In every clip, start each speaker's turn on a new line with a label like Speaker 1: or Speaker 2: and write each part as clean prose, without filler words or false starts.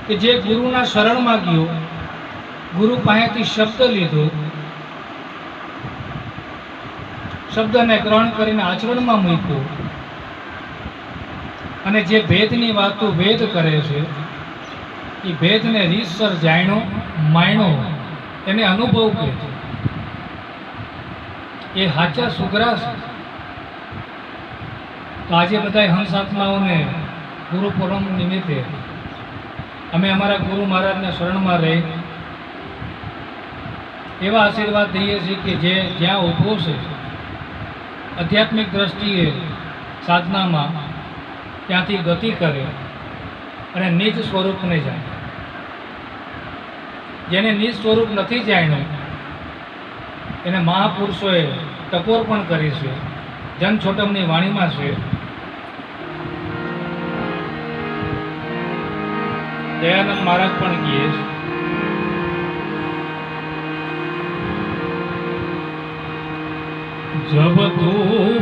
Speaker 1: કે જે ગુરુના શરણમાં ગયો, ગુરુ પાસેથી શબ્દ લીધો, શબ્દને ગ્રહણ કરીને આચરણમાં મૂક્યો અને જે ભેદની વાતો વેદ કરે છે એ ભેદને રીતસર જાણ્યો માણ્યો એને અનુભવ કહે છે, એ સાચા સુગરા છે. તો આજે બધા હંસાત્માઓને ગુરુ પૂર્ણિમ નિમિત્તે અમે અમારા ગુરુ મહારાજના શરણમાં રહી એવા આશીર્વાદ દઈએ છીએ કે જે જ્યાં ઊભો છે આધ્યાત્મિક દ્રષ્ટિએ સાધનામાં ત્યાંથી ગતિ કરે અને નિજ સ્વરૂપને જાણે. જેને નિજ સ્વરૂપ નથી જાણ્યું એને મહાપુરુષોએ ટકોર પણ કરી છે. જન છોટમની વાણીમાં છે, દયાનંદ મહારાજ પણ કહે છે, जब तू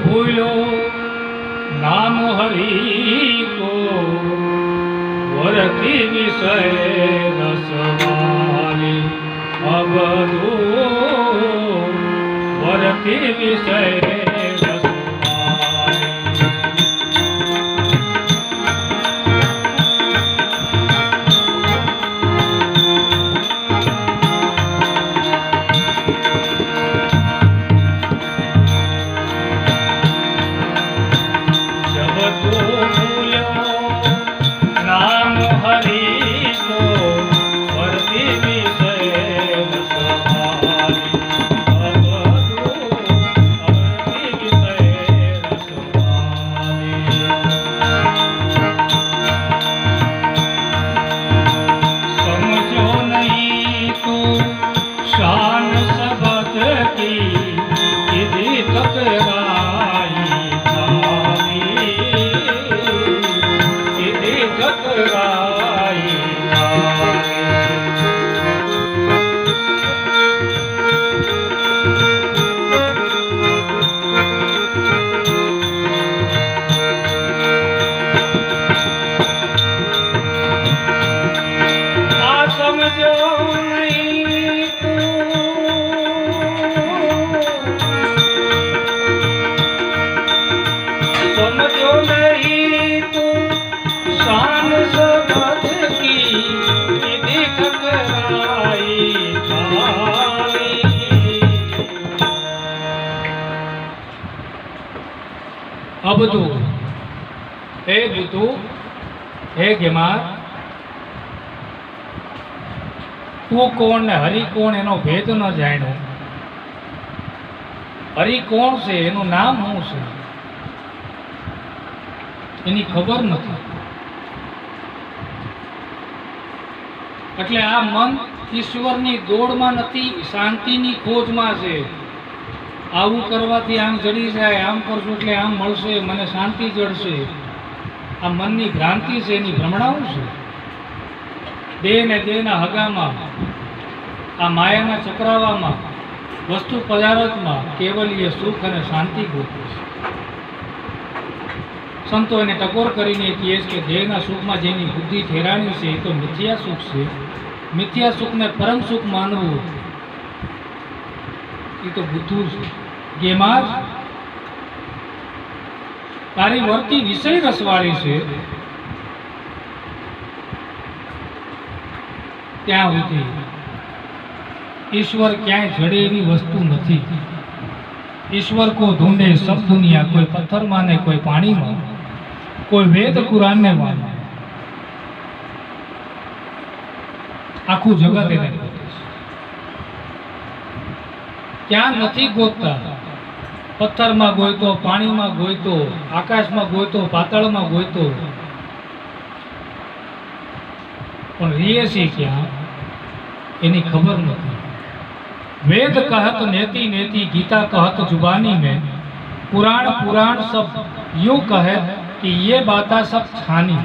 Speaker 1: भूलो नाम हरि को वरती विषय रसवाली, अब तू वरती विषय અબધુ હે બુધુ હે ગેમાર, તું કોણ ને હરિ કોણ એનો ભેદ ન જાણ્યો. હરિ કોણ છે, એનું નામ શું છે એની ખબર નથી. એટલે આ મન ઈશ્વરની દોડમાં નથી, શાંતિની ખોજમાં છે. આવું કરવાથી આમ જડી જાય, આમ કરશું એટલે આમ મળશે, મને શાંતિ જડશે. આ મનની ભ્રાંતિ છે, એની ભ્રમણાઓ છે. દેહ ને દેહના હગામાં, આ માયાના ચક્રાવામાં, વસ્તુ પદાર્થમાં કેવલીય સુખ અને શાંતિ ગોતે છે. સંતો એને ટકોર કરીને કહે છે કે દેહના સુખમાં જેની બુદ્ધિ ઠેરાણી છે એ તો મિથ્યા સુખ છે. મિથ્યા સુખને પરમ સુખ માનવું એ તો બુદ્ધુ છે. ગેમાર, તારી વર્તી વિષય રસવાળી છે, ત્યાં સુધી ઈશ્વર ક્યાંય જડે એવી વસ્તુ નથી. ઈશ્વર કો ઢૂંઢે સબ દુનિયા, કોઈ પથ્થરમાં ને કોઈ પાણીમાં, કોઈ વેદ કુરાન ને માને. આખું જગત એને ગોતે છે. ક્યાં નથી ગોતતા. પથ્થરમાં ગોઈતો, પાણીમાં ગોઈતો, આકાશમાં ગોઈતો, પાતાળમાં ગોઈતો, પણ રીએ છે ક્યાં એની ખબર નથી. वेद कहत नेति नेति, गीता कहत जुबानी में, पुराण पुराण सब यूं कहे कि ये बाता सब छानी.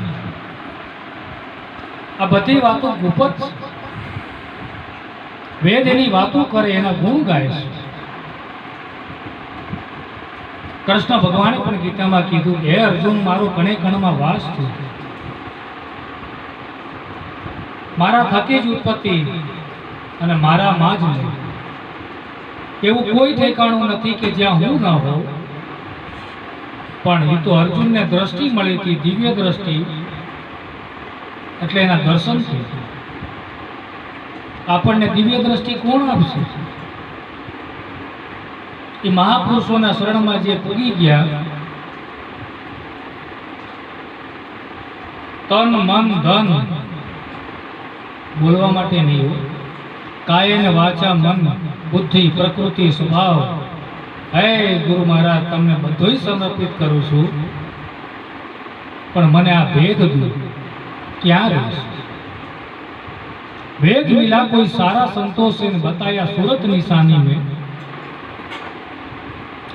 Speaker 1: आ बधी वातो गुप्त છે. વેદ એની વાતો કરે, એના ગુણ ગાય છે. કૃષ્ણ ભગવાને પણ ગીતામાં કીધું કે હે અર્જુન, મારો કણે કણમાં વાસ છે. મારા થકી જ ઉત્પત્તિ અને મારામાં જ લય. એવું કોઈ ઠેકાણું નથી કે જ્યાં હું ન હોઉં. પણ એ તો અર્જુનને દ્રષ્ટિ મળી હતી, દિવ્ય દ્રષ્ટિ, એટલે એના દર્શન થઈ. આપણને દિવ્ય દ્રષ્ટિ કોણ આપશે? એ મહાપુરુષોના શરણમાં જે પૂગી ગયા, તન મન ધન બોલવા માટે નહીં, કાયન વાચા મન બુદ્ધિ પ્રકૃતિ સ્વભાવ, હે ગુરુ મહારાજ તમને બધું સમર્પિત કરું છું, પણ મને આ ભેદ દો, ક્યાં રહીશ? भेद मिला कोई सारा संतोष से बताया सूरत निशानी में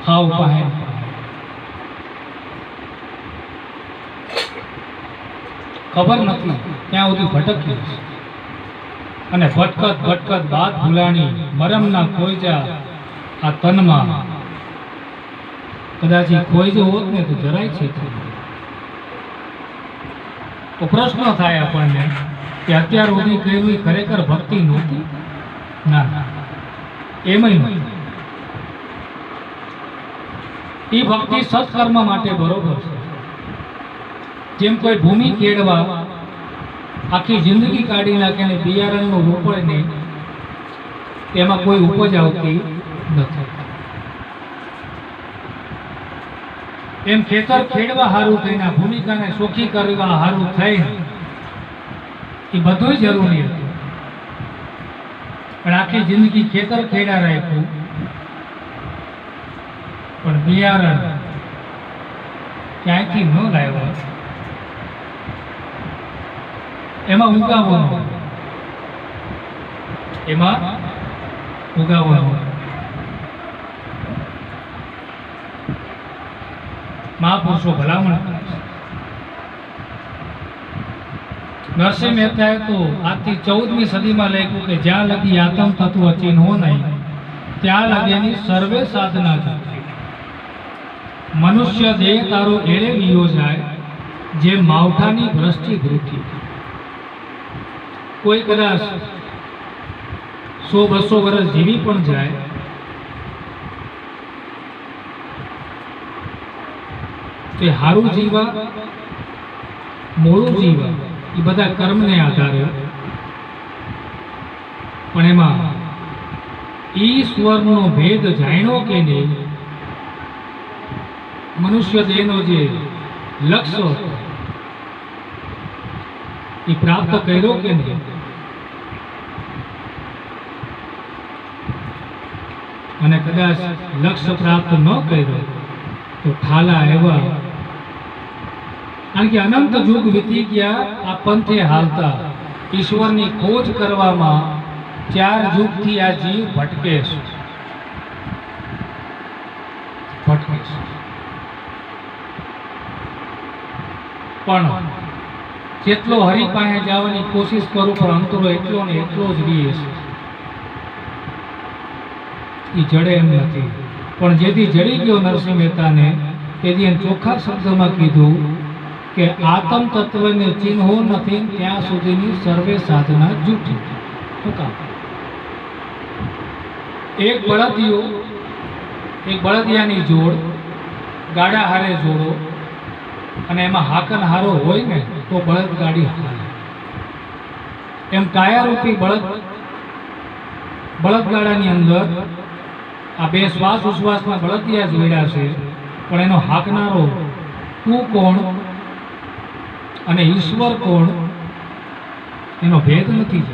Speaker 1: हाउ पाए. खबर નથી ત્યાં સુધી ભટકી અને ભટકત ભટકત બાદ ભૂલાણી મરમના ખોઈજા આ તનમાં. કદાચ ખોઈ જો હોત ને તો જરાય છે તો પ્રશ્ન થાય આપણને કે અત્યાર સુધી કહેવી ખરેખર ભક્તિ નહોતી? ના, એમય નથી. એ ભક્તિ સત્કર્મ માટે બરોબર છે. જેમ કોઈ ભૂમિ ખેડવા આખી જિંદગી કાઢી નાખે અને બિયારણનું રોપણ નહીં, એમાં કોઈ ઉપજ આવતી નથી. એમ ખેતર ખેડવા હારું થઈને ભૂમિકાને સોખી કરવા હારું થઈને એ બધું જરૂરી હતું, પણ આખી જિંદગી ખેતર ખેડા રાખ્યું, પણ બિયારણ ક્યાંયથી ન લાવ્યા. એમાં ઉગાવવાનું, એમાં ઉગાવવાનું. મહાપુરુષો ભલામણ કરે છે. નરસિંહ મહેતાએ તો આજથી 14મી સદીમાં લખ્યું કે જ્યાં લગી આતમ તત્વ ચિહ્નો નહીં, ત્યાં લગીની સર્વે સાધના જુટી. મનુષ્ય દેહ તારો એળે વિયો જાય, જે માવઠાની વૃષ્ટિ વૃઠી. કોઈ કદાચ 100-200 વર્ષ જીવી પણ જાય, તે હારું જીવા મોડું જીવા એ બધા કર્મને આધારે, પણ એમાં ઈશ્વરનો ભેદ જાણ્યો કે નહીં, મનુષ્ય દેહનો જે લક્ષ્ય હતો એ પ્રાપ્ત કર્યો કે નહીં, અને કદાચ લક્ષ્ય પ્રાપ્ત ન કર્યો તો ઠાલા એવા. કારણ કે અનંત યુગ વીતી ગયા આ પંથે હાલતા, ઈશ્વરની ખોજ કરવામાં 4 યુગથી આ જીવ ભટકે છે. પણ જેટલો હરિ પાસે જવાની કોશિશ કરું, પણ અંતરો એટલો ને એટલો જ રહે છે. એ જડે એમ નથી. પણ જેથી જડી ગયો નરસિંહ મહેતાને, તેથી એને ચોખ્ખા શબ્દમાં કીધું કે આત્મ તત્વને ચિહ્નો નથી ત્યાં સુધીની સર્વે સાધના જૂઠી. શું કામ? એક બળદિયાની જોડ ગાડા હારે જોડો અને એમાં હાકન હારો હોય ને તો બળદ ગાડી હાલે. એમ કાયારૂપી બળદગાડાની અંદર આ બે શ્વાસ ઉશ્વાસમાં બળદિયા જોડ્યા છે, પણ એનો હાકનારો તું કોણ અને ઈશ્વર કોણ એનો ભેદ નથી.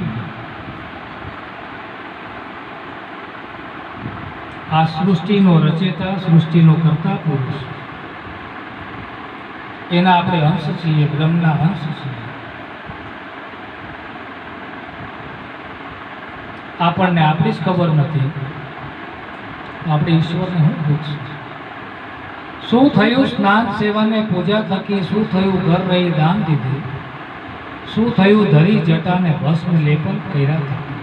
Speaker 1: આ સૃષ્ટિનો રચેતા, સૃષ્ટિનો કરતા પુરુષ, એના આપણે અંશ છીએ, બ્રહ્મના અંશ છીએ. આપણને આપણી જ ખબર નથી, આપણે ઈશ્વરને શું પૂછશું? શું થયું સ્નાન સેવાને પૂજા થકી? શું થયું ઘર રહી દાન દીધું? શું થયું ધરી જટાને ભસ્મ લેપન કર્યા થકી?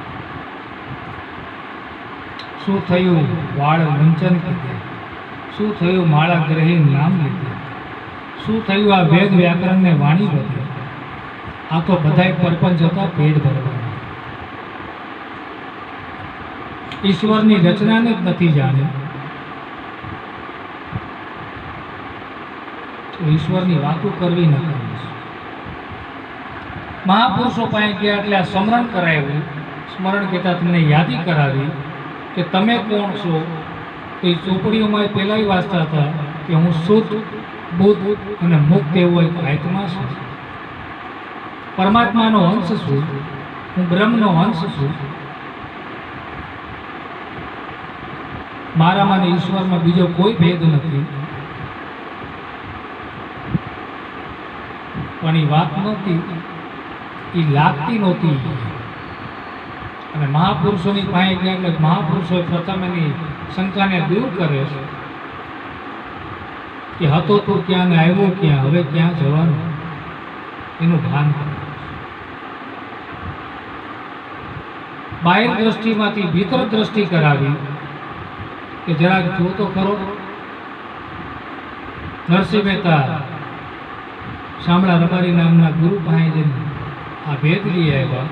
Speaker 1: શું થયું વાળ વંચન કીધે? શું થયું માળા ગ્રહી નામ લીધે? શું થયું આ વેદ વ્યાકરણને વાણી બદલે? આ તો બધાય પરપંચ હતા પેટ ભરવાના. ઈશ્વરની રચનાને જ નથી જાણી તો ઈશ્વરની વાતો કરવી ન કરી. મહાપુરુષો પાસે ગયા એટલે આ સ્મરણ કરાવ્યું. સ્મરણ કહેતા તમને યાદી કરાવી કે તમે કોણ છો. તો એ ચોપડીઓમાં પહેલાં વાંચતા હતા કે હું શુદ્ધ બુદ્ધ અને મુક્ત એવો એક આત્મા છું, પરમાત્માનો અંશ છું, હું બ્રહ્મનો અંશ છું. મારામાં ને ઈશ્વરમાં બીજો કોઈ ભેદ નથી. પણ એ વાત નહોતી, એ લાગતી નહોતી. અને મહાપુરુષોની પાસે ગયા એટલે મહાપુરુષો પ્રથમ એની શંકાને દૂર કરે છે કે હતો તું ક્યાં ને આવ્યો ક્યાં, હવે ક્યાં જવાનું, એનું ભાન કરે. બાહ્ય દ્રષ્ટિમાંથી ભીતર દ્રષ્ટિ કરાવી કે જરાક જો તો ખરો. નરસિંહ મહેતા શામળા રબારી નામના ગુરુ પાસે જઈને આ ભેદ લઈ આવ્યા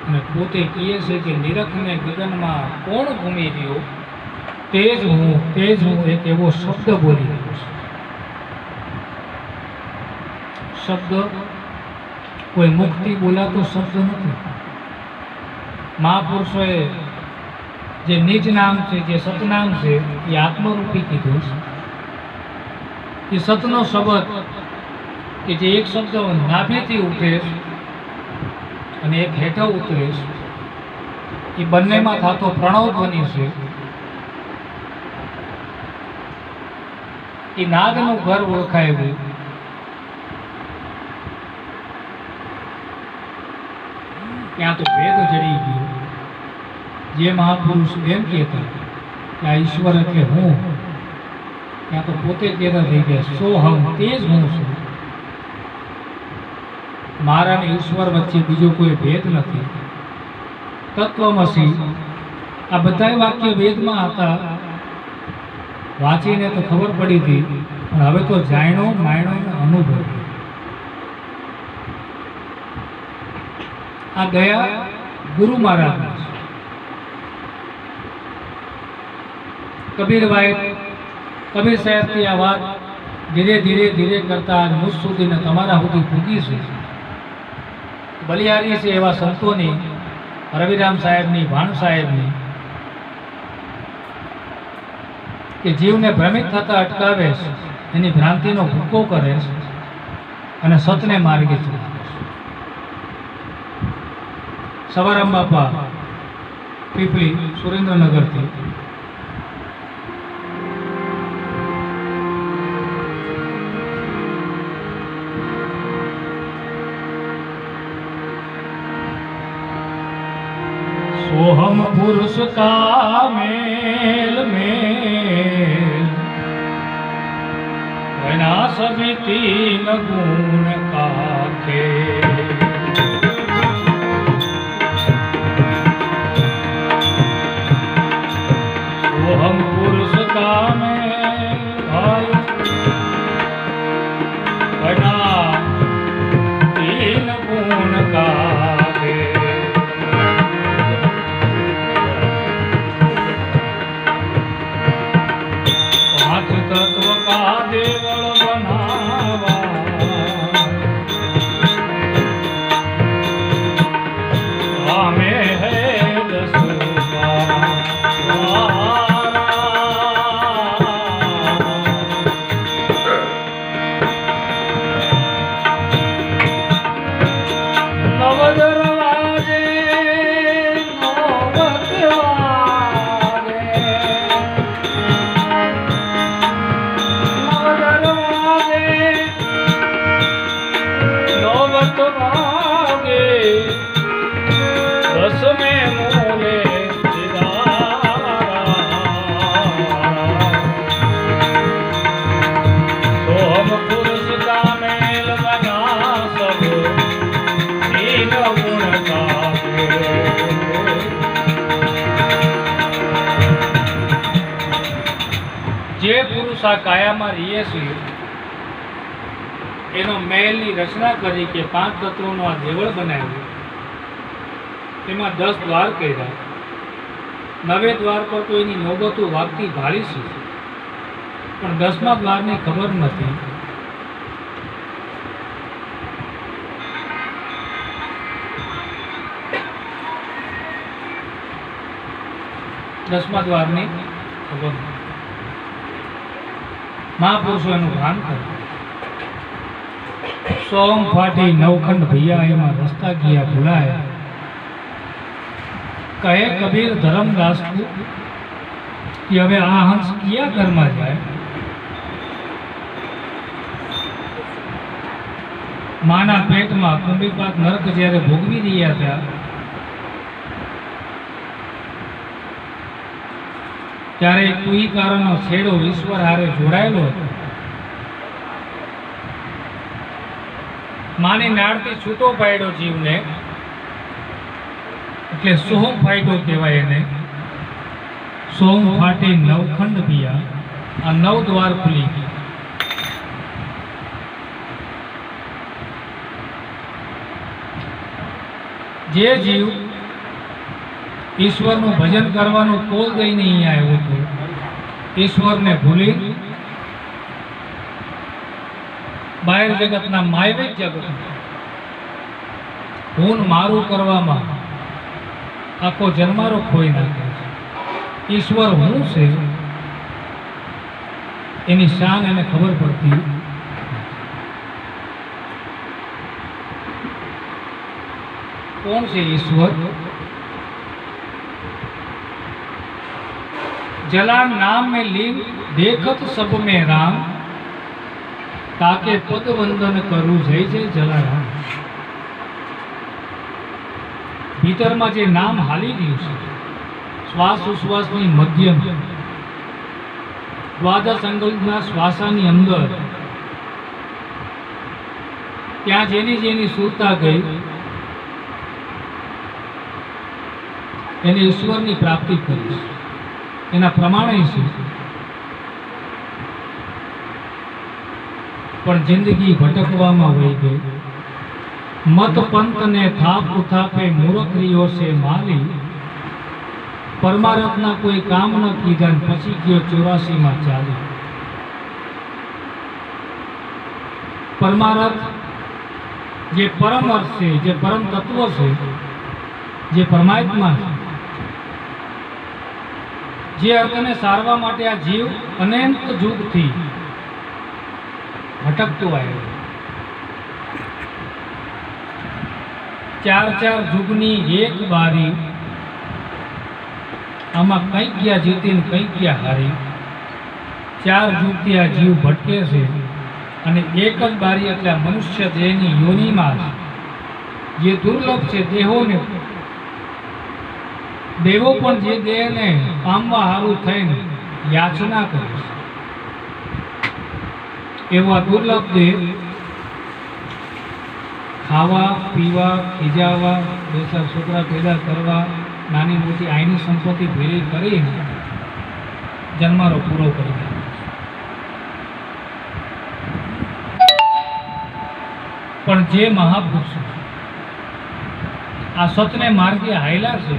Speaker 1: અને પોતે કહે છે કે નિરખને ગગનમાં કોણ ઘૂમી રહ્યો, તે જ હું એક એવો શબ્દ બોલી રહ્યો છું. શબ્દ કોઈ મુખથી બોલાતો શબ્દ નથી. મહાપુરુષોએ જે નિજ નામ છે, જે સતનામ છે, એ આત્મરૂપી કીધું છે. એ સતનો શબ્દ કે જે એક શબ્દ નાભીથી ઉઠે અને એક હેઠો ઉતરે છે, એ બંનેમાં થતો પ્રણવ ધ્વનિ છે. એ નાદનું ઘર ઓળખાયું. ત્યાં તો ભેદ જડી ગયો. જે મહાપુરુષ એમ કહેતા કે આ ઈશ્વર એટલે હું, ત્યાં તો પોતે કહેતા થઈ ગયા સોહમ, તે જ હું છું. મારા અને ઈશ્વર વચ્ચે બીજો કોઈ ભેદ નથી. તત્વમસી આ બધા વાક્ય વેદમાં હતા. વાંચીને તો ખબર પડી હતી, પણ હવે તો જાણ્યો માણ્યો અનુભવ. આ ગયા ગુરુ મહારાજ. કબીર સાહેબની આ વાત ધીરે ધીરે કરતા મુજ સુધી ને તમારા સુધી પૂગી છે. બલિહારી છે એવા સંતોની, રવિરામ સાહેબની, ભાણ સાહેબની, કે જીવને ભ્રમિત થતા અટકાવે છે, એની ભ્રાંતિનો ભૂકો કરે છે અને સતને માર્ગે ચલાવે છે. સવારામ બાપા પીપળી સુરેન્દ્રનગરથી सोहम पुरुष का मेल मेल वना सभी तीन गुण का खेल. सोहम पुरुष का मेल भाई वना तीन गुण का तत्व का देवल बनावा हमें है જે પુરુષ આ કાયામાં રહીએ છીએ એનો મહેલની રચના કરી કે 5 તત્વોનું આ દેવળ બનાવ્યું. એમાં 10 દ્વાર કર્યા. 9 દ્વાર પર તો એની નોબતો વાગતી ભારી છે, પણ 10મા દ્વારની ખબર નથી. દસમા દ્વારની ખબર નથી. મહાપુરુષો એનું ભાન કરે. સોમ ફાટી નવખંડ ભૈયા એમાં રસ્તા ગયા ભૂલાય. કહે કબીર ધર્મદાસ કે હવે આ હંસ કયા ઘરમાં જાય. માના પેટમાં કુંભીપાત નરક જ્યારે ભોગવી રહ્યા હતા, ત્યારે કુઈકારોનો છેડો ઈશ્વર હારે જોડાયેલો હતો. માની નાળથી છૂટો પાડ્યો જીવને, એટલે સોમ ફાટ્યો કહેવાય એને. સોમ ફાટી નવખંડ પિયા, આ 9 દ્વાર ખુલી ગયા. જે જીવ ઈશ્વરનું ભજન કરવાનું તોલ દઈને અહીંયા આવ્યો હતો, ઈશ્વરને ભૂલી બહાર જગતના માયવિક જગત હું મારું કરવામાં આખો જન્મારો ખોઈ નાખે. ઈશ્વર હું છે એની શાન એને ખબર પડતી. કોણ છે ઈશ્વર? जला नाम में लीन देखत सब में राम, ताके पद वंदन करू जय जय जलाराम. भीतરમાં જે નામ હાલી ગયું છે, શ્વાસ ઉશ્વાસની મધ્યમ દ્વાદશ અંગુલના શ્વાસાની અંદર, ત્યાં જેની જેની સુરતા ગઈ એને ઈશ્વરની પ્રાપ્તિ કરી. એના પ્રમાણે છે. પણ જિંદગી ભટકવામાં વહી ગઈ. મત પંત ને થાપ ઉથાપે મૂર્ખરીઓ છે માલી, પરમારથના કોઈ કામ ન કીધા પછી ગયો 84માં ચાલી. પરમારથ જે પરમ અર્થ છે, જે પરમ તત્વ છે, જે પરમાત્મા છે, જે અર્થને સારવા માટે આ જીવ અનંત યુગથી ભટકતો આવ્યો. 4 યુગની એક બારી, આમાં કંઈક ગયા જીતીને કંઈક ગયા હારી. 4 યુગથી આ જીવ ભટકે છે, અને એક જ બારી એટલે મનુષ્ય દેહની યોનિમાં જે દુર્લભ છે. દેવો પણ જે દેહને પામવા હારું થઈને યાચના કરે છે, એવા દુર્લભ દેહ ખાવા પીવા, ખીજાવા, 2 છોકરા પેદા કરવા, નાની મોટી આઈની સંપત્તિ ભેળી કરીને જન્મારો પૂરો કરી દે. પણ જે મહાપુરુષો આ સતને માર્ગે હાયલા છે,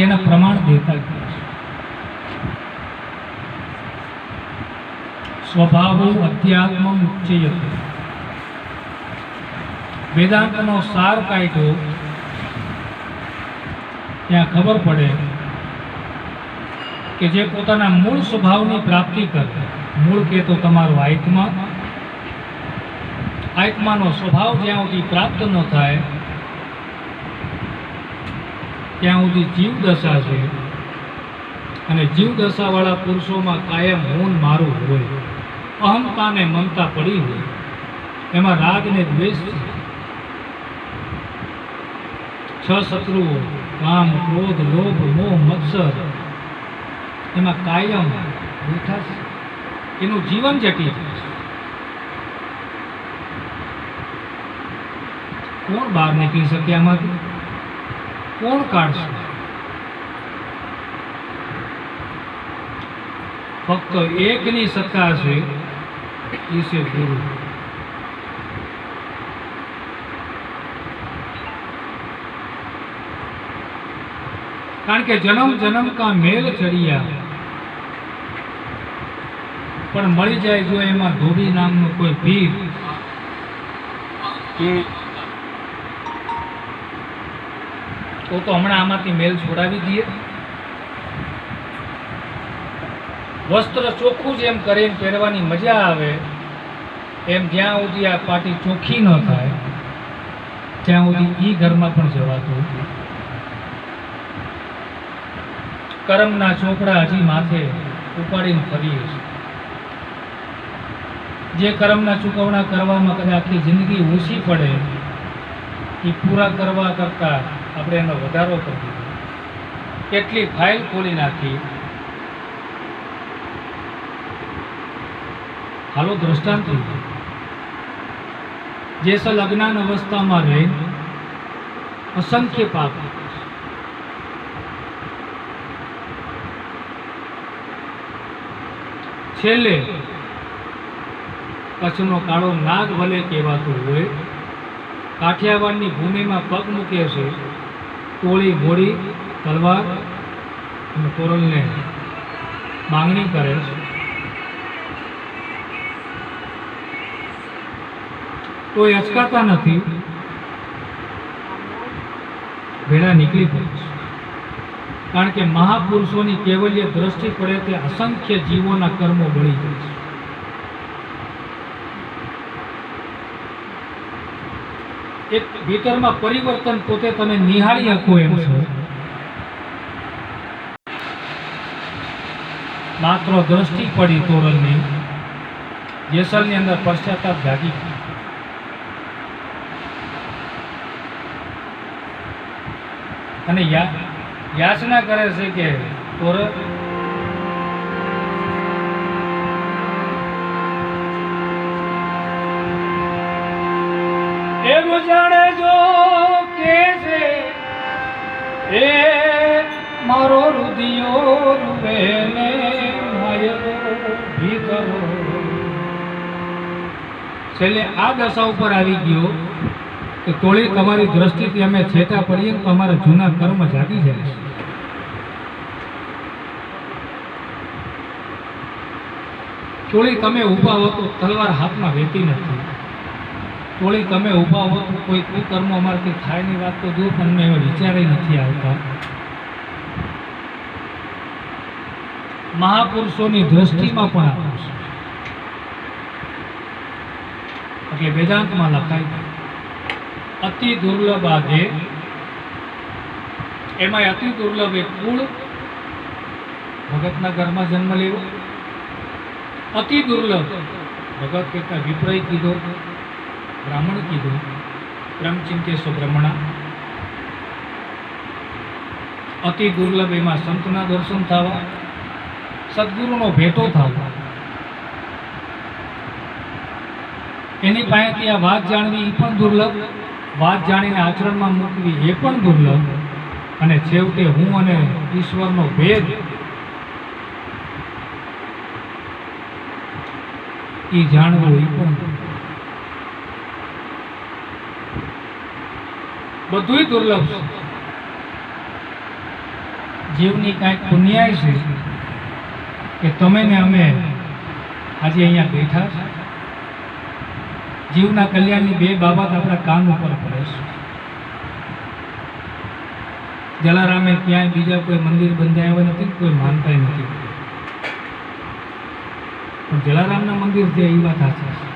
Speaker 1: એના પ્રમાણ દેતા ગયા છે. સ્વભાવો અધ્યાત્મ ઉચ્ચયતે. વેદાંતનો સાર કાઢ્યો ત્યાં ખબર પડે કે જે પોતાના મૂળ સ્વભાવની પ્રાપ્તિ કરે, મૂળ કે તો તમારો આત્મા, આત્માનો સ્વભાવ જ્યાં સુધી પ્રાપ્ત ન થાય ત્યાં સુધી જીવ દશા છે. અને જીવ દશાવાળા પુરુષોમાં કાયમ હું મારું હોય, અહંતાને મમતા પડી હોય, એમાં રાગ ને દ્વેષ છે. 6 શત્રુઓ કામ, ક્રોધ, લોભ, મોહ, મત્સર એમાં કાયમ બેઠા છે. એનું જીવન જટિલ છે. કોણ બહાર નીકળી શકે આમાંથી? કોણ કાઢશે? ફક્ત એકની સત્તા છે, એ છે ગુરુ. કારણ કે જન્મ જન્મ કા મેલ ચડિયા, પણ મળી જાય જો એમાં ધોબી નામનું કોઈ પીર, તો હમણાં આમાંથી મેલ છોડાવી દઈએ. વસ્ત્ર ચોખ્ખું જ એમ કરીને પહેરવાની મજા આવે, એમ જ્યાં સુધી આ પાટી ચોખ્ખી ન થાય ત્યાં સુધી ઈ ઘરમાં પણ જવાતું. કર્મના ચોપડા હજી માથે ઉપાડીને ફરીએ છીએ. જે કર્મના ચૂકવણા કરવામાં કદાચ આખી જિંદગી ઓછી પડે, એ પૂરા કરવા કરતા આપણે એનો વધારો કરી દીધો. કેટલી ફાઇલ ખોલી નાખી. હાલો દ્રષ્ટાંત જેસલ અજ્ઞાન અવસ્થામાં રહી અસંખ્ય પાપ, છેલ્લે કચ્છનો કાળો નાગ ભલે કહેવાતો હોય, કાઠિયાવાડની ભૂમિમાં પગ મૂકે છે, ટોળી ઘોડી તલવાર અને તોરલને માંગણી કરે છે, તો એ અચકાતા નથી, ભેળા નીકળી પડે છે. કારણ કે મહાપુરુષોની કેવલ્ય દ્રષ્ટિ પડે તે અસંખ્ય જીવોના કર્મો બળી જાય છે. એક ભીતરમાં પરિવર્તન પોતે તમે નિહાળી શકો એમ છો. માત્ર દ્રષ્ટિ પડી તોરલની, જેસલની અંદર પશ્ચાતાપ જાગી ગયો. અને યાચના કરે છે કે તોરલ એમ જાણે જો કે છે એ મારો રુદિયો રૂવે ને માયલો ભીતરો. છેલ્લે આ દશા ઉપર આવી ગયો કે તોળી તમારી દ્રષ્ટિથી અમે છેટા પડીએ તો અમારા જૂના કર્મ જાગી જાય છે. તોળી તમે ઊભા હો તો તલવાર હાથમાં રહેતી નથી. તોળી તમે ઊભા હો તો કોઈ કુકર્મ અમારાથી થાયની વાત તો દૂર, પણ એવા વિચારે નથી આવતા. મહાપુરુષોની દ્રષ્ટિમાં પણ આવું છે. એટલે વેદાંતમાં લખાય અતિ દુર્લભ આગે, એમાં અતિ દુર્લભ એક કુળ, ભગતના ઘરમાં જન્મ લેવો. અતિ દુર્લભ ભગત કહેતા વિપરીત કીધો, બ્રાહ્મણ કીધો, બ્રહ્મચિંતેશો બ્રહ્મણા. અતિ દુર્લભ એમાં સંતના દર્શન થવા, સદગુરુનો ભેટો થવા, એની પાસેથી આ વાત જાણવી એ પણ દુર્લભ, વાત જાણીને આચરણમાં મૂકવી એ પણ દુર્લભ, અને છેવટે હું અને ઈશ્વરનો ભેદ એ જાણવું એ પણ બધુંય દુર્લભ છે. જીવની કાંઈક પુણ્યાય છે કે તમે ને અમે આજે અહીંયા બેઠા છે. જીવના કલ્યાણની બે બાબત આપણા કાન ઉપર પડે છે. જલારામે ક્યાંય બીજા કોઈ મંદિર બંધાયા નથી, કોઈ માનતા નથી, પણ જલારામના મંદિર છે એ વાત સાચી છે.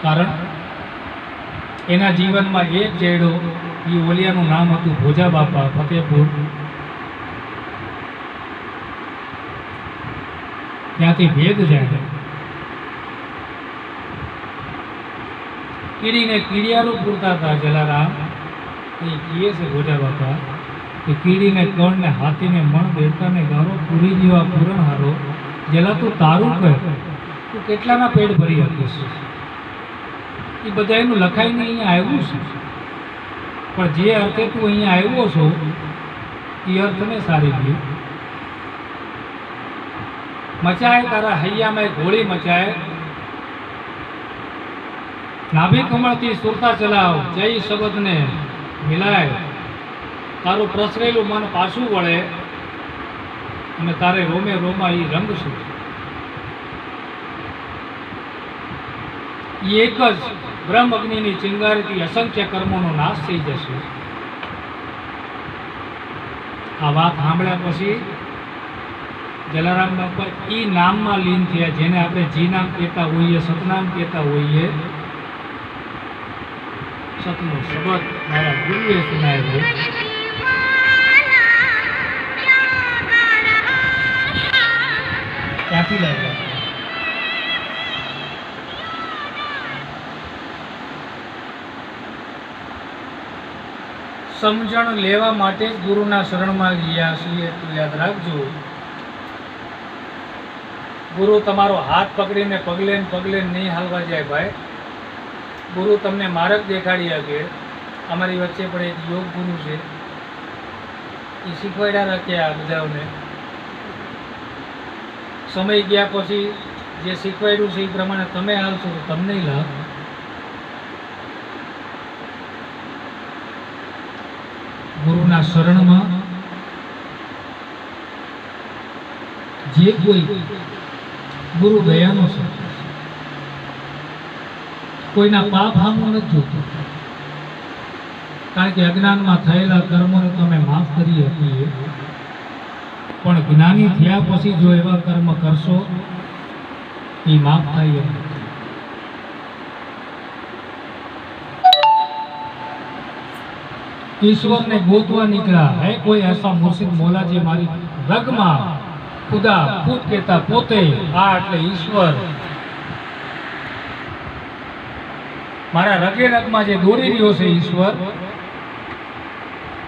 Speaker 1: કારણ એના જીવનમાં એક ચેડો, એ ઓલિયાનું નામ હતું ભોજા બાપા ફતેપુર. ત્યાંથી ભેદ જાય. કીડીને કીડિયારું પૂરતા હતા જલારામ. એ કહે છે ભોજા બાપા કે કીડીને કણને હાથીને મણ દેવતાને ગારો પૂરી જેવા પૂરણ હારો, જેલા તું તારું કહે તું કેટલાના પેટ ભરી આપીશ. એ બધા એનું લખાઈને અહીંયા આવ્યું છે, પણ જે અર્થે તું અહીંયા આવ્યો છો એ અર્થને સારી ગયું. મચાય તારા હૈયામાં ગોળી મચાય, નાભી કમળથી સુરતા ચલાવ, જય શબ્દને મિલાય, તારું પ્રસરેલું મન પાછું વળે અને તારે રોમે રોમાં એ રંગ શું એ એક જ બ્રહ્મ અગ્નિની ચિંગારીથી અસંખ્ય કર્મોનો નાશ થઈ જશે. આ વાત સાંભળ્યા પછી જલારામ બાપા એ નામમાં લીન થયા, જેને આપણે જી નામ કહેતા હોઈએ, સતનામ કહેતા હોઈએ. સતનો શબ્દ મારા ગુરુએ સુનાવ્યો. ક્યાંથી લાવ્યા? સમજણ લેવા માટે ગુરુના શરણમાં ગયા છીએ તો યાદ રાખજો, ગુરુ તમારો હાથ પકડીને પગલે ને પગલે નહીં હાલવા જાય ભાઈ. ગુરુ તમને માર્ગ દેખાડી શકે. અમારી વચ્ચે પણ એક યોગ ગુરુ છે, એ શીખવાડ્યા રાખ્યા આ બધાને. સમય ગયા પછી જે શીખવાડ્યું છે એ પ્રમાણે તમે હાલશો તો તમને લાભ. ગુરુના શરણમાં જે કોઈ ગુરુ દયાનો છે, કોઈના પાપ હામું નથી જોતું, કારણ કે અજ્ઞાનમાં થયેલા કર્મોને તમે માફ કરી શકીએ. પણ જ્ઞાની થયા પછી જો એવા કર્મ કરશો એ માફ થાય એમ નથી. ઈશ્વરને ગોતવા નીકળ્યા હે કોઈ ऐसा મુર્શિદ મોલા જે મારી રગમાં ખુદા ખુદ કહેતા પોતે આ એટલે ઈશ્વર મારા રગે રગમાં જે દોરી રહ્યો છે ઈશ્વર,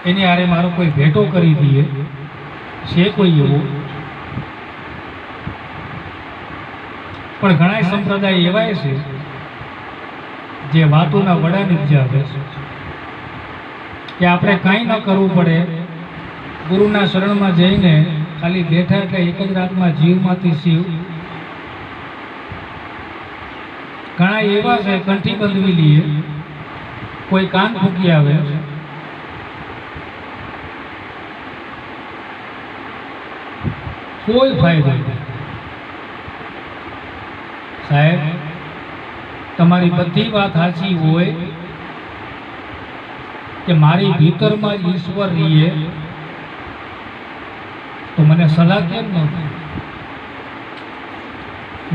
Speaker 1: એની હારે મારો કોઈ ભેટો કરી દઈએ છે કોઈ એવો. પણ ઘણા સંપ્રદાય એવા છે જે વાતોના વડા નીચે આવે છે કે આપણે કાંઈ ન કરવું પડે, ગુરુના શરણમાં જઈને ખાલી બેઠા એટલે એક જ રાતમાં જીવમાંથી શિવ. ઘણા એવા છે કંઠી બંધવી લઈએ, કોઈ કાન ફૂકી આવે, કોઈ ફાયદો નહીં. સાહેબ તમારી બધી વાત સાચી હોય કે મારી ભીતરમાં જ ઈશ્વર રહીએ તો મને સલાહ કેમ ન થાય?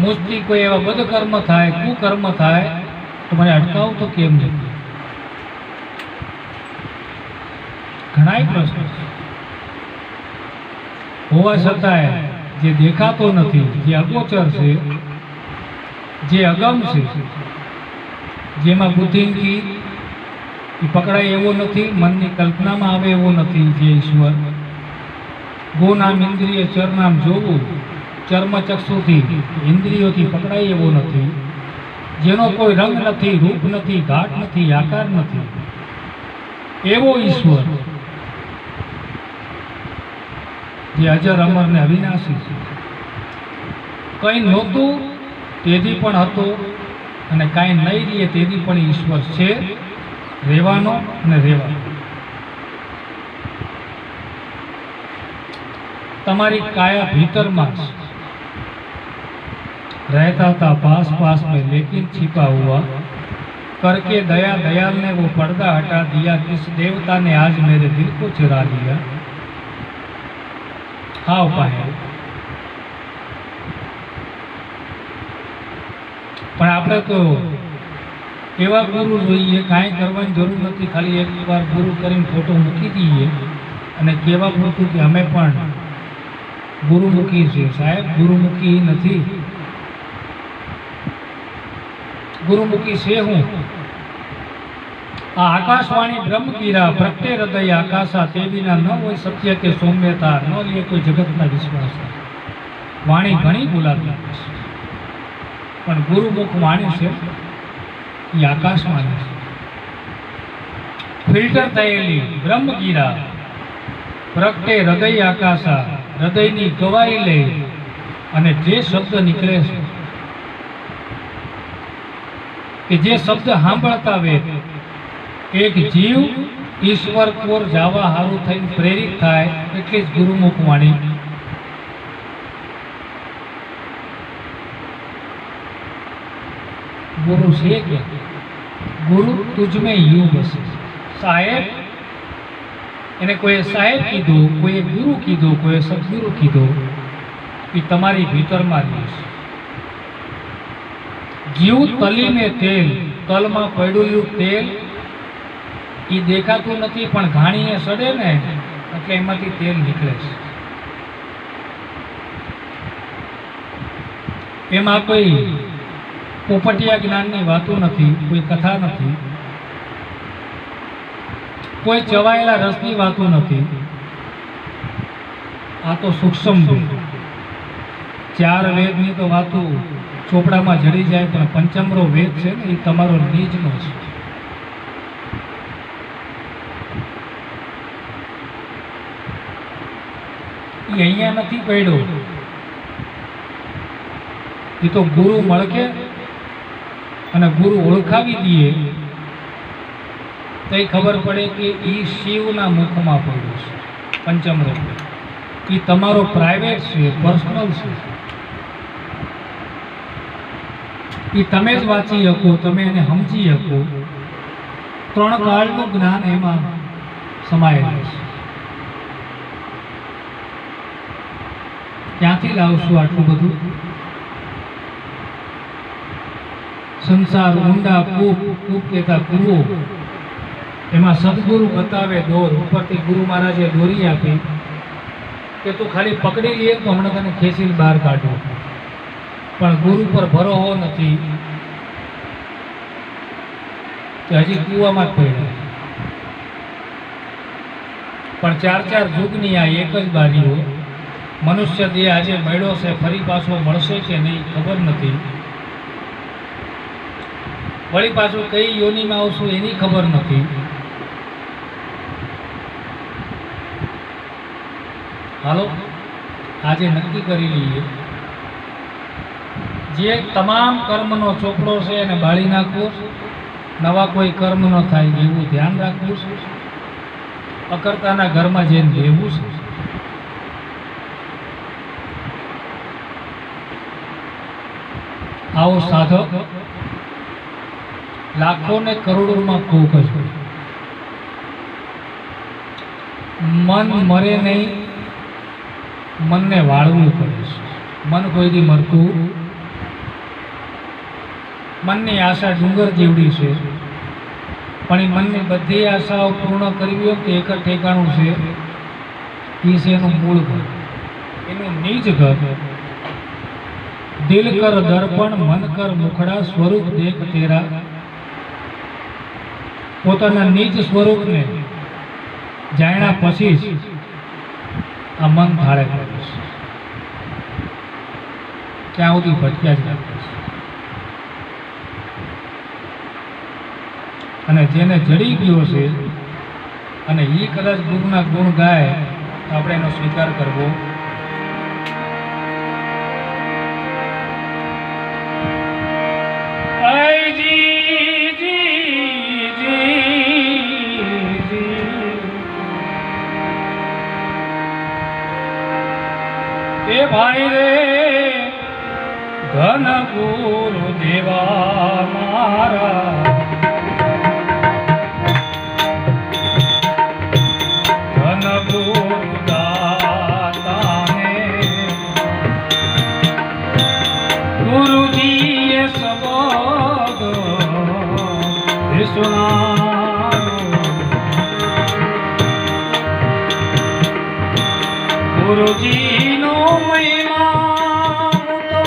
Speaker 1: મુજથી કોઈ એવા બદકર્મ થાય, કુકર્મ થાય તો મને અટકાવ તો કેમ નહીં? ઘણાય પ્રશ્નો હોવા છતાંય જે દેખાતો નથી, જે અગોચર છે, જે અગમ છે, જેમાં બુદ્ધિથી પકડાય એવો નથી, મનની કલ્પનામાં આવે એવો નથી, જે ઈશ્વર ગો નામ ઇન્દ્રિય ચર નામ જોવું, ચર્મચક્ષુથી ઇન્દ્રિયોથી પકડાય એવો નથી, જેનો કોઈ રંગ નથી, રૂપ નથી, ઘાટ નથી, આકાર નથી, એવો ઈશ્વર જે અજર અમર ને અવિનાશી છે. કંઈ નહોતું તેથી પણ હતો અને કાંઈ નહીં રહીએ તેથી પણ ઈશ્વર છે, રહેવાનો અને રહેવાનો. તમારી કાયા भीतરમાં रहता था पास पास में लेकिन छिपा हुआ, करके दया दयाल ने वो पर्दा हटा दिया, किस देवता ने आज मेरे दिल को चुरा लिया. हाव पाए પણ આપણે તો એવા ગુરુ જોઈએ, કાંઈ કરવાની જરૂર નથી, ખાલી એકવાર ગુરુ કરીને ફોટો મૂકી દઈએ અને કહેવા પૂરતું કે અમે પણ ગુરુમુખી છે. સાહેબ ગુરુમુખી નથી, ગુરુમુખી છે હું. આ આકાશવાણી બ્રહ્મકીરા પ્રગટે હૃદય આકાશા, તે વિના ન હોય સત્ય કે સૌમ્યતા, ન લે કોઈ જગતના વિશ્વાસ. વાણી ઘણી બોલાતી પણ ગુરુમુખ વાણી છે એ આકાશવાણી છે. ફિલ્ટર થયેલી બ્રહ્મગીરા પ્રગટે હૃદય આકાશા, હૃદયની ગવાઈ લે અને જે શબ્દ નીકળે છે કે જે શબ્દ સાંભળતા વેત એક જીવ ઈશ્વર કોર જવા હારું થઈને પ્રેરિત થાય એટલે જ ગુરુમુખ વાણી. ગુરુ છે કે ગુરુ તુજમે યુ બસે. સાહેબ એને કોઈ સાહેબ કીધું, કોઈ ગુરુ કીધું, કોઈ સદગુરુ કીધું, એ તમારી ભીતરમાં જ છે. જીવ તલીને તેલ, તલમાં પડેલું તેલ એ દેખાતું નથી, પણ ઘાણીએ સડે ને એટલે એમાંથી તેલ નીકળે છે. એમાં કોઈ પોપટિયા જ્ઞાનની વાતો નથી, કોઈ કથા નથી, કોઈ ચવાયેલા રસની વાતો નથી. આ તો સૂક્ષ્મ વેદ. 4 વેદની તો વાતો ચોપડામાં જડી જાય, પણ પંચમરો વેદ છે ને એ તમારો નિજનો છે. એ અહીંયા નથી પડ્યો. એ તો ગુરુ મળકે અને ગુરુ ઓળખાવી દઈએ તો એ ખબર પડે કે એ શિવના મુખમાં પડ્યું છે. પંચમરો એ તમારો પ્રાઇવેટ છે, પર્સનલ છે. એ તમે જ વાંચી શકો, તમે એને સમજી શકો. 3 કાળનું જ્ઞાન એમાં સમાયેલું છે. ક્યાંથી લાવશું આટલું બધું? સંસાર ઊંડા કૂપ, કૂપ કહેતા કૂવો, એમાં સદગુરુ બતાવે દોર. ઉપરથી ગુરુ મહારાજે દોરી આપી કે તું ખાલી પકડી લે તો હમણાં તને ખેંચીને બહાર કાઢો. પણ ગુરુ પર ભરોસો નથી કે હજી કૂવામાં જ પડ્યા. પણ 4 યુગની આ એક જ બારીઓ. મનુષ્ય દેહ આજે મળ્યો છે, ફરી પાછો મળશે કે નહીં ખબર નથી. વળી પાછું કઈ યોનિમાં આવશું એની ખબર નથી. હાલો આજે નક્કી કરી લઈએ, જે તમામ કર્મનો ચોપડો છે એને બાળી નાખવો, નવા કોઈ કર્મ ન થાય એવું ધ્યાન રાખવું છે. અકર્તાના ઘરમાં જઈને રહેવું છે. આવો સાધક લાખો ને કરોડોમાં કોક જ હોય. મન મરે નહીં, મનને વાળવું પડે છે. મન કોઈથી મરતું. મનની આશા ડુંગર જેવડી છે, પણ એ મનની બધી આશાઓ પૂર્ણ કરવી હોય તો એક જ ઠેકાણું છે, એ છે એનું મૂળ ઘર, એનું નીજ ઘર. દિલ કર દર્પણ, મન કર મુખડા, સ્વરૂપ દેખ તેરા. પોતાના નિજ સ્વરૂપને જાણ્યા પછી જ આ મન ધારે કરે છે. ક્યાં સુધી ભટક્યા જ રાખે છે. અને જેને જડી ગયો છે અને એ કદાચ ગુરુના ગુણ ગાય તો આપણે એનો સ્વીકાર કરવો. એ ભાઈ રે ઘન ગુરુ દેવા મારા, ઘન ગુરુ દાતાને ગુરુજીએ શબ્દ સુનાવ્યો. ગુરુજીનો મહિમા તો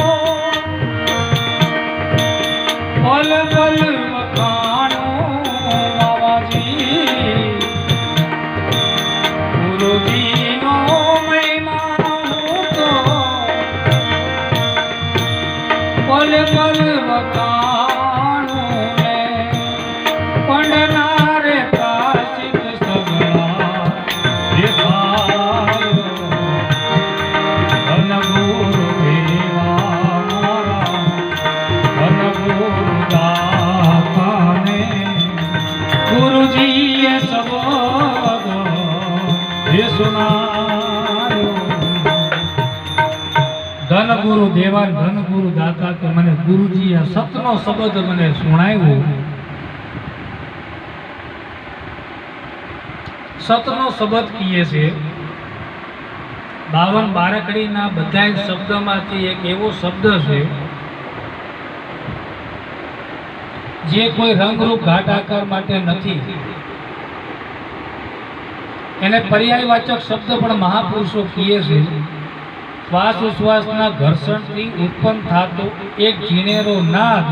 Speaker 1: પલ પલ વખાણો બાબાજી. ગુરુજીનો મહિમા તો પલ પલ વખાણો ને પંડનારે કાશિત સગળા દેખાયો. ઘન ગુરુ સુનાયો ધન ગુરુ દેવાન ધન ગુરુ દાતા કે મને ગુરુજી આ સતનો શબ્દ મને સુણાવ્યો. સતનો શબ્દ કીએ છે 52 બારકડીના બધા શબ્દમાંથી એક એવો શબ્દ છે જે કોઈ રંગરૂપ ઘાટ આકાર માટે નથી. એને પર્યાયવાચક શબ્દ પણ મહાપુરુષો કીએ છે. શ્વાસ ઉશ્વાસના ઘર્ષણથી ઉત્પન્ન થતો એક ઝીણેરો નાદ,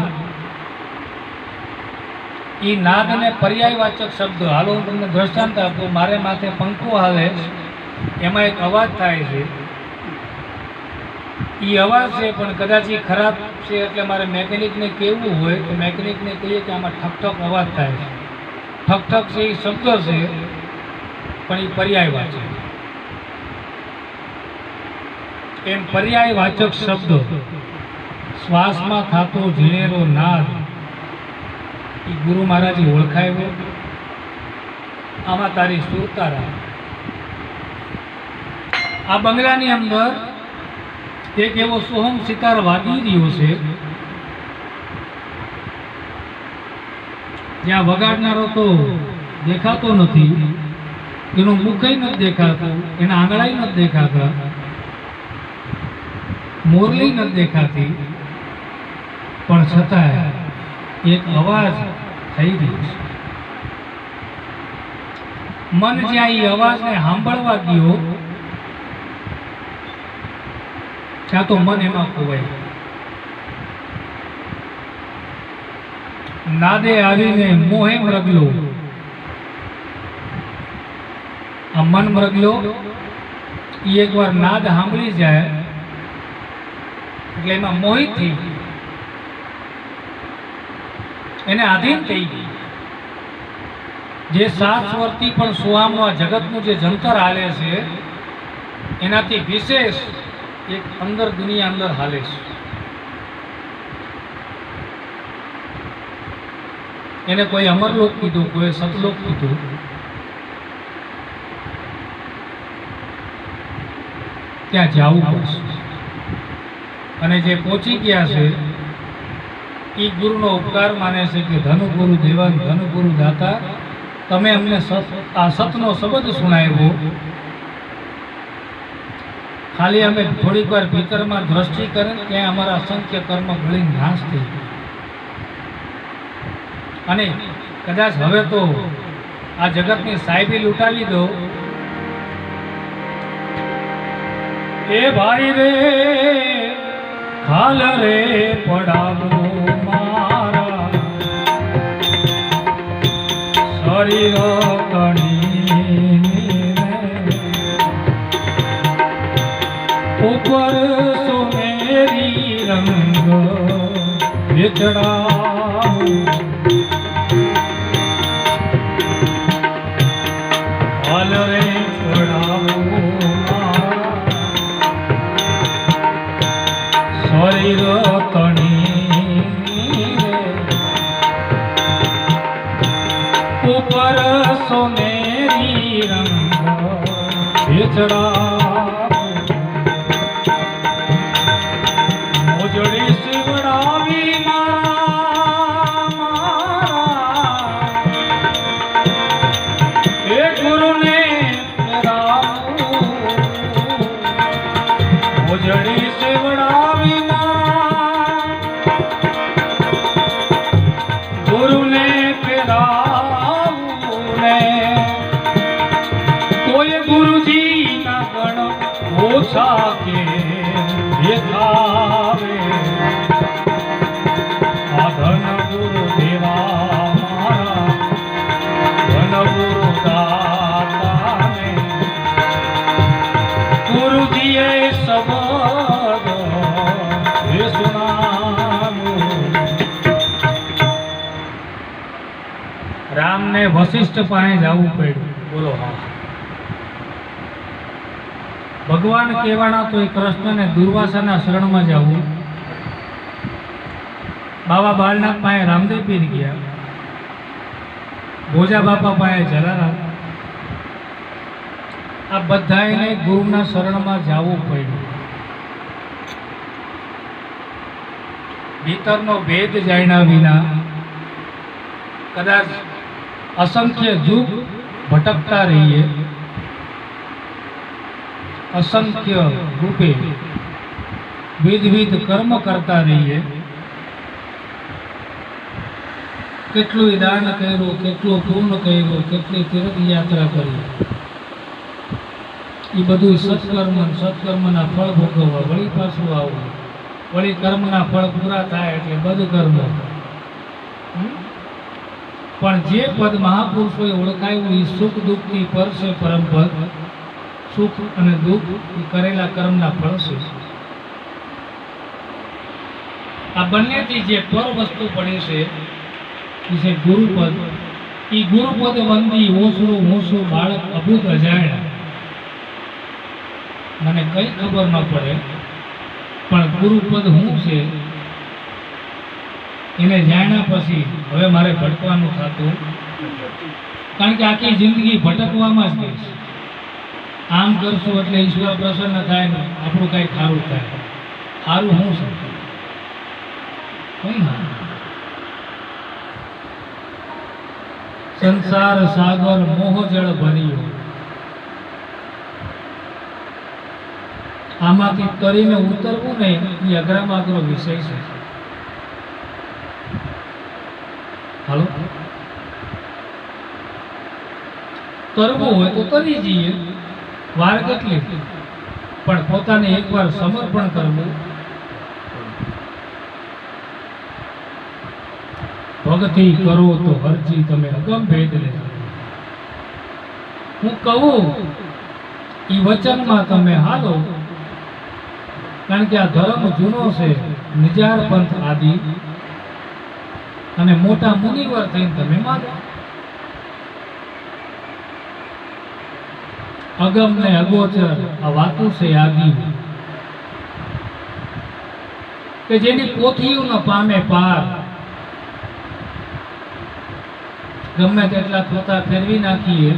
Speaker 1: એ નાદને પર્યાયવાચક શબ્દ. હાલો હું તમને દ્રષ્ટાંત આપું. મારે માથે પંખો હાલે, એમાં એક અવાજ થાય છે. એ અવાજ છે પણ કદાચ એ ખરાબ છે, એટલે મારે મેકેનિકને કહેવું હોય તો મેકેનિકને કહીએ કે આમાં ઠક અવાજ થાય છે. ઠક છે એ શબ્દ છે પણ એ પર્યાયવાચક. એમ પર્યાયવાચક શબ્દ શ્વાસમાં થતો ઝીણેરો નાદ એ ગુરુ મહારાજે ઓળખાયો. આમાં તારી સુરતા રાખ. આ બંગલાની અંદર એક એવો સોહમ સિતાર વાગી રહ્યો છે, જ્યાં વગાડનારો તો દેખાતો નથી, એનું મુખય નથી દેખાતું, એના આંગળાય નથી દેખાતા, મોરલી નથી દેખાતી, પણ છતાં એક અવાજ થઈ રહ્યો છે. મન જ્યાં એ અવાજને સાંભળવા ગયો ત્યાં તો મન એમાં ખોવાય. નાદે આવીને મોહે મરગલો. આ મન મરગલો એ એકવાર નાદ સાંભળી જાય એટલે એમાં મોહિત થઈ ગઈ, એને આધીન થઈ ગઈ. જે 7 સ્વરથી પણ સોહામનું આ જગતનું જે જંતર હાલે છે એનાથી વિશેષ એક અંદર દુનિયા અંદર હાલે છે. એને કોઈ અમરલોક કીધું, કોઈ સતલોક કીધું. ત્યાં જવું પડશે. અને જે પહોંચી ગયા છે એ ગુરુનો ઉપકાર માને છે કે ધન ગુરુ દેવાન ધન ગુરુ દાતા, તમે અમને આ સતનો શબ્દ સુણાવ્યો. ખાલી અમે થોડીક વાર ભીતરમાં દ્રષ્ટિ કરે ત્યાં અમારા અસંખ્ય કર્મ ગળીને નાશ થઈ ગયા. અને કદાચ હવે તો આ જગતની સાહેબી લૂંટાવી દો. એ ભાઈ રે હાલ રે પડાવો મારા શરીર ઉપર સોનેરી રંગ વેચડાવું. હાલ રે પડાવો શરીર ઉપર સોનેરી રંગ વેચડાવું. મોજડી શિવડાવી એ ગુરુને મોજડી શિવડાવી ગુરુને ફેરાવું ને કોઈ ગુરુજી ના ગણ ઓછા કે દેખાવે. આ ધન ગુરુ દેવા મારા ધન ગુરુ દાતાને ગુરુજીએ શબ્દ એ સુનાવ્યો. રામને વશિષ્ઠ પાસે જવું પડ્યું. બોલો હા. ભગવાન કહેવાના તો એ કૃષ્ણને દુર્વાસાના શરણમાં જવું. બાબા બાળનાથ પાસે રામદેવ પીર ગયા, ભોજા બાપા પાસે જલારામ. આ બધાને ગુરુના શરણમાં જવું પડ્યું. ભીતરનો ભેદ જાણ્યા વિના કદાચ અસંખ્ય યુગ ભટકતા રહીએ, અસંખ્ય રૂપે વિવિધ કર્મ કરતા રહીએ, કેટલું દાન કર્યું, કેટલું પૂર્ણ કર્યું, કેટલી તીર્થયાત્રા કરી, એ બધું સત્કર્મ, સત્કર્મના ફળ ભોગવવા, વળી પાછું આવવું, વળી કર્મના ફળ પૂરા થાય એટલે બદકર્મ. પણ જે પદ મહાપુરુષોએ ઓળખાયું એ સુખ દુઃખથી પર છે પરમ પદ. સુખ અને દુઃખ એ કરેલા કર્મના ફળ છે. આ બંનેથી જે પર વસ્તુ પડી છે એ છે ગુરુપદ. એ ગુરુપદ વંદી ઓછું ઓછું બાળક અભૂત અજાણ્યા, મને કઈ ખબર ન પડે પણ ગુરુપદ શું છે એને જાણ્યા પછી હવે મારે ભટકવાનું થતું, કારણ કે આખી જિંદગી ભટકવામાં જ ગઈ. આમ કરશું એટલે ઈશ્વર પ્રસન્ન થાય ને આપણું કઈ ખારું થાય. સારું શું છે? કઈ ના. સંસાર સાગર મોહજળ ભર્યો, આમાંથી તરીને ઉતરવું ને એ અઘરામાં અઘરો વિષય છે. હાલો, તરવું હોય તો તરી જઈએ, વાર કેટલી, પણ પોતાને એકવાર સમર્પણ કરવું. ભક્તિ કરો તો હરજી તમે અગમ ભેદ લે. હું કહું એ વચનમાં તમે હાલો, કારણ કે આ ધર્મ જૂનો છે, નિજાર પંથ આદિ, અને મોટા મુનિવર થઈને તમે માનો. અગમ ને અગોચર આ વાતું છે આગી, કે જેની પોથીઓ ન પામે પાર. ગમે તેટલા થોતા ફેરવી નાખીએ,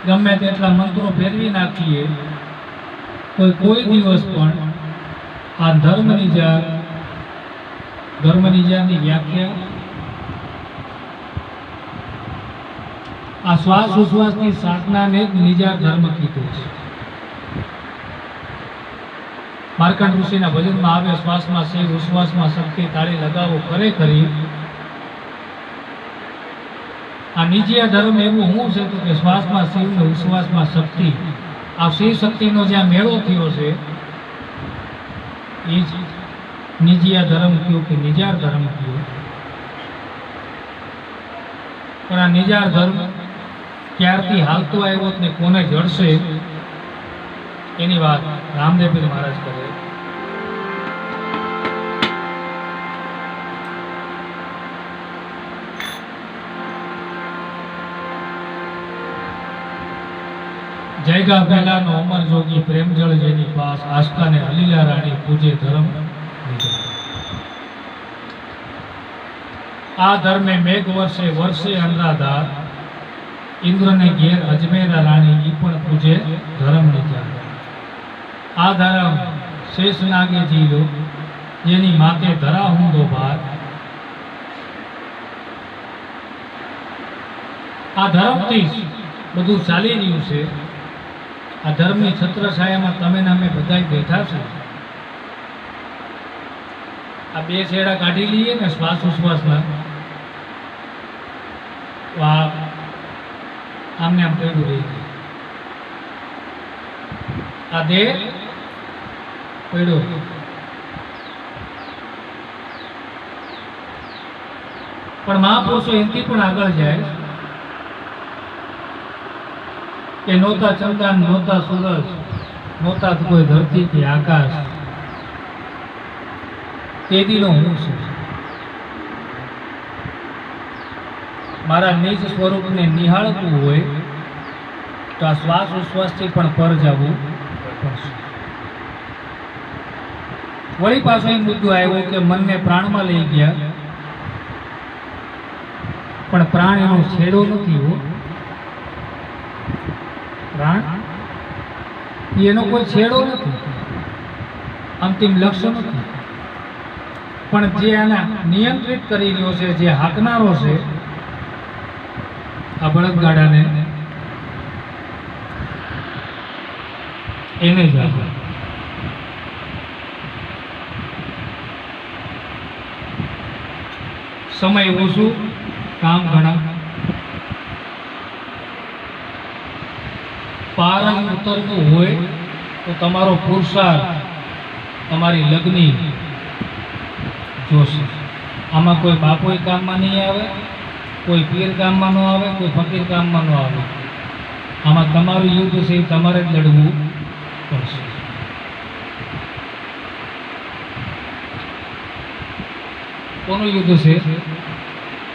Speaker 1: ગમે તેટલા મંત્રો ફેરવી નાખીએ, કોઈ દિવસ પણ આ ધર્મની જારની વ્યાખ્યા આ શ્વાસ ઉશ્વાસની સાધનાને જ નિજાર ધર્મ કીધું છે. માર્કંડ ઋષિના ભજનમાં આવે, શ્વાસમાં શિવ, ઉશ્વાસમાં શક્તિ, તાળી લગાવો કરે કરી. આ નિજીયા ધર્મ એવું શું છે તો કે શ્વાસમાં શિવ ને ઉશ્વાસમાં શક્તિ. આ શિવ શક્તિનો જ્યાં મેળો થયો છે એ જ નિજીયા ધર્મ કયો કે નિજાર ધર્મ કયો. પણ આ નિજાર ધર્મ ક્યારથી હાલતો આવ્યો ને કોને જડશે એની વાત રામદેવ મહારાજ કરે. જયગા પહેલાનો અમર જોગી પ્રેમ જળ જેની પાસ, આસ્થાને હલીલા રાણી પૂજે ધર્મ. આ ધર્મે મેઘ વર્ષે વર્ષે અનરાધાર, ઇન્દ્રને ઘેર અજમેરા રાણી ઈ પણ પૂજે ધર્મ નિજાર. આ ધર્મ શેષ નાગે જીલો, જેની માતે ધરા હુંદો ભાર. આ ધર્મથી બધું ચાલી રહ્યું છે. આ ધર્મની છત્રછાયામાં તમે ને અમે બધા બેઠા છે. આ બે છેડા કાઢી લઈએ ને શ્વાસ ઉશ્વાસના, આમને આમ પડ્યું રહી ગયું. આ દેહ પડ્યો, પણ મહાપુરુષો એનથી પણ આગળ જાય કે નહોતા ચંદન, નહોતા સૂરજ, નહોતા કોઈ ધરતી કે આકાશ, તે દીનો હું છું. મારા નિજ સ્વરૂપને નિહાળવું હોય તો આ શ્વાસ ઉશ્વાસથી પણ પર જવું પડશે. વળી પાછો એ મુદ્દો આવ્યો કે મનને પ્રાણમાં લઈ ગયા, પણ પ્રાણ એનો છેડો નથી હો. પ્રાણ એનો કોઈ છેડો નથી, અંતિમ લક્ષ્ય નથી, પણ જે આના નિયંત્રિત કરી રહ્યો છે, જે હાંકનારો છે આ બળદગાડાને, એને જ આપે. સમય ઓછું, કામ ઘણા, પાર ઉતરતું હોય તો તમારો પુરુષાર્થ, તમારી લગ્ની જોશે. આમાં કોઈ બાપોય કામમાં નહીં આવે, કોઈ પીર કામમાં ન આવે, કોઈ ફકીર કામમાં ન આવે. આમાં તમારું યુદ્ધ છે એ તમારે જ લડવું પડશે. કોનું યુદ્ધ છે?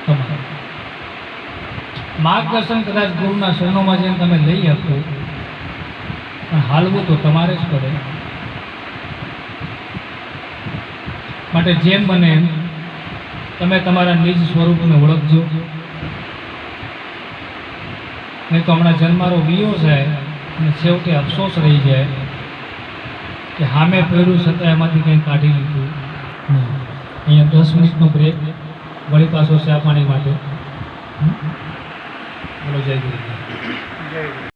Speaker 1: તમારું. માર્ગદર્શન કદાચ ગુરુના શરણોમાં જઈને તમે લઈ આપો, પણ હાલવું તો તમારે જ પડે. માટે જેમ બને એમ તમે તમારા નિજ સ્વરૂપને ઓળખજો, નહીં તો હમણાં જન્મારો વિયો જાય અને છેવટે અફસોસ રહી જાય કે સામે પહેર્યું છતાં એમાંથી કંઈ કાઢી લીધું નહીં. અહીંયા 10 મિનિટનો બ્રેક, વળી પાછો ચા પાણી માટે. બોલો જય ગુરુ.